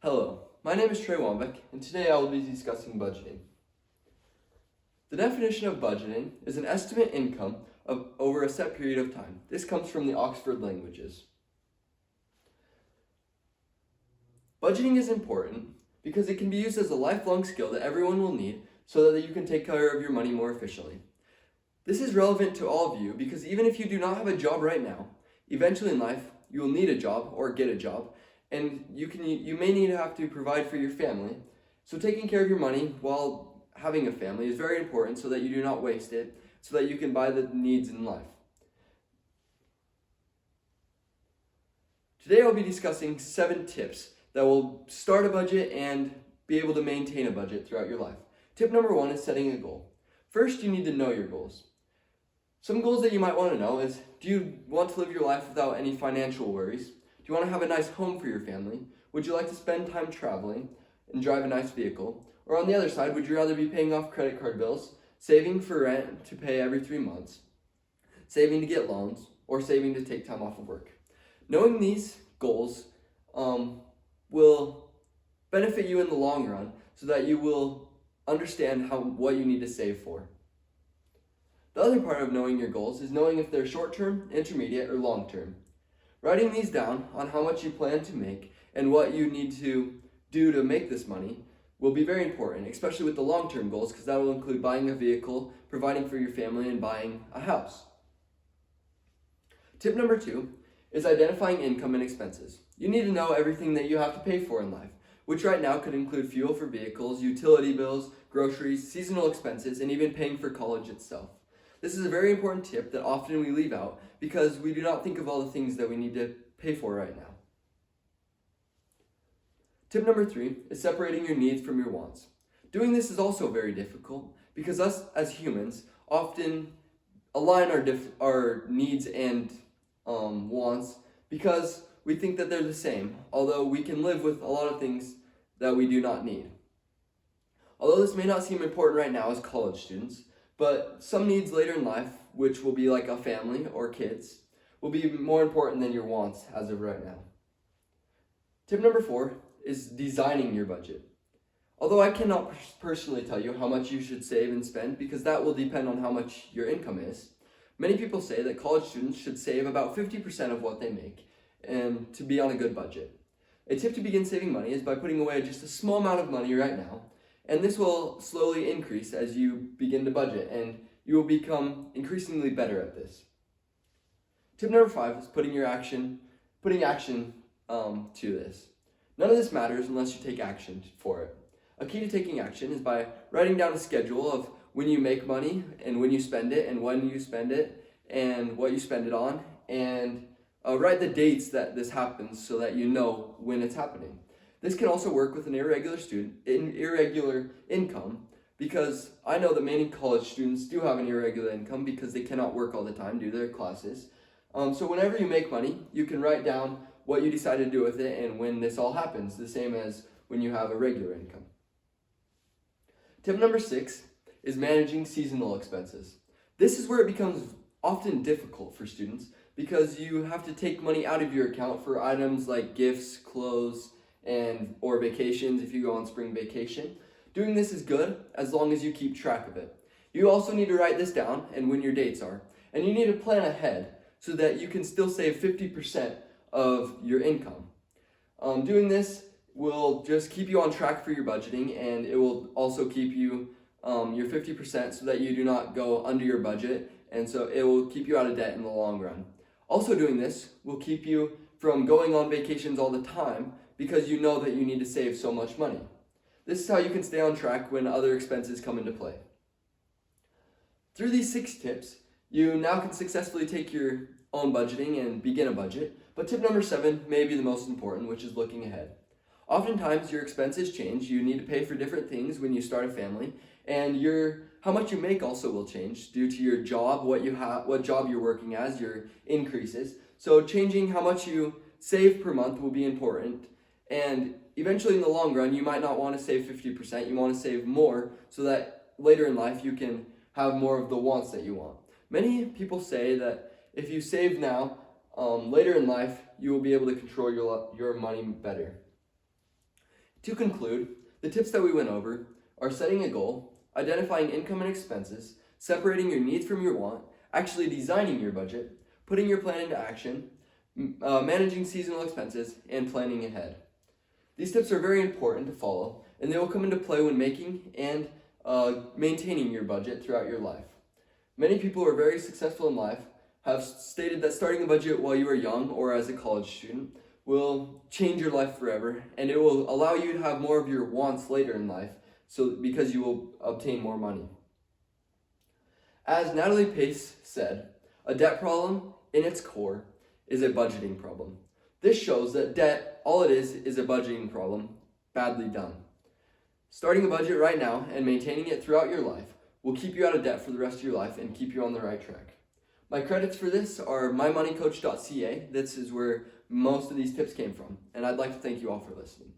Hello, my name is Trey Wambeck, and today I will be discussing budgeting. The definition of budgeting is an estimate income over a set period of time. This comes from the Oxford Languages. Budgeting is important because it can be used as a lifelong skill that everyone will need so that you can take care of your money more efficiently. This is relevant to all of you because even if you do not have a job right now, eventually in life you will need a job or get a job, and you may need to have to provide for your family. So taking care of your money while having a family is very important so that you do not waste it, so that you can buy the needs in life. Today I'll be discussing 7 tips that will start a budget and be able to maintain a budget throughout your life. Tip number 1 is setting a goal. First, you need to know your goals. Some goals that you might want to know is, do you want to live your life without any financial worries? Do you want to have a nice home for your family? Would you like to spend time traveling and drive a nice vehicle? Or on the other side, would you rather be paying off credit card bills, saving for rent to pay every 3 months, saving to get loans, or saving to take time off of work? Knowing these goals will benefit you in the long run so that you will understand what you need to save for. The other part of knowing your goals is knowing if they're short-term, intermediate, or long-term. Writing these down on how much you plan to make and what you need to do to make this money will be very important, especially with the long-term goals, because that will include buying a vehicle, providing for your family, and buying a house. Tip number 2 is identifying income and expenses. You need to know everything that you have to pay for in life, which right now could include fuel for vehicles, utility bills, groceries, seasonal expenses, and even paying for college itself. This is a very important tip that often we leave out because we do not think of all the things that we need to pay for right now. Tip number 3 is separating your needs from your wants. Doing this is also very difficult because us as humans often align our needs and wants because we think that they're the same, although we can live with a lot of things that we do not need. Although this may not seem important right now as college students, but some needs later in life, which will be like a family or kids, will be more important than your wants as of right now. Tip number 4 is designing your budget. Although I cannot personally tell you how much you should save and spend because that will depend on how much your income is, many people say that college students should save about 50% of what they make and to be on a good budget. A tip to begin saving money is by putting away just a small amount of money right now, and this will slowly increase as you begin to budget, and you will become increasingly better at this. Tip number 5 is putting action to this. None of this matters unless you take action for it. A key to taking action is by writing down a schedule of when you make money and when you spend it and when you spend it and what you spend it on, and write the dates that this happens so that you know when it's happening. This can also work with an irregular income, because I know that many college students do have an irregular income because they cannot work all the time due to their classes. So whenever you make money, you can write down what you decide to do with it and when this all happens, the same as when you have a regular income. Tip number 6 is managing seasonal expenses. This is where it becomes often difficult for students because you have to take money out of your account for items like gifts, clothes, or vacations if you go on spring vacation. Doing this is good as long as you keep track of it. You also need to write this down and when your dates are. And you need to plan ahead so that you can still save 50% of your income. Doing this will just keep you on track for your budgeting, and it will also keep you your 50% so that you do not go under your budget, and so it will keep you out of debt in the long run. Also doing this will keep you from going on vacations all the time because you know that you need to save so much money. This is how you can stay on track when other expenses come into play. Through these 6 tips, you now can successfully take your own budgeting and begin a budget, but tip number 7 may be the most important, which is looking ahead. Oftentimes your expenses change. You need to pay for different things when you start a family, and how much you make also will change due to your job, what job you're working as, your increases. So changing how much you save per month will be important, and eventually in the long run you might not want to save 50%, you want to save more so that later in life you can have more of the wants that you want. Many people say that if you save now, later in life you will be able to control your money better. To conclude, the tips that we went over are setting a goal, identifying income and expenses, separating your needs from your want, actually designing your budget, putting your plan into action, managing seasonal expenses, and planning ahead. These tips are very important to follow, and they will come into play when making and maintaining your budget throughout your life. Many people who are very successful in life have stated that starting a budget while you are young or as a college student will change your life forever, and it will allow you to have more of your wants later in life, because you will obtain more money. As Natalie Pace said, a debt problem in its core is a budgeting problem. This shows that debt, all it is a budgeting problem, badly done. Starting a budget right now and maintaining it throughout your life will keep you out of debt for the rest of your life and keep you on the right track. My credits for this are mymoneycoach.ca. This is where most of these tips came from, and I'd like to thank you all for listening.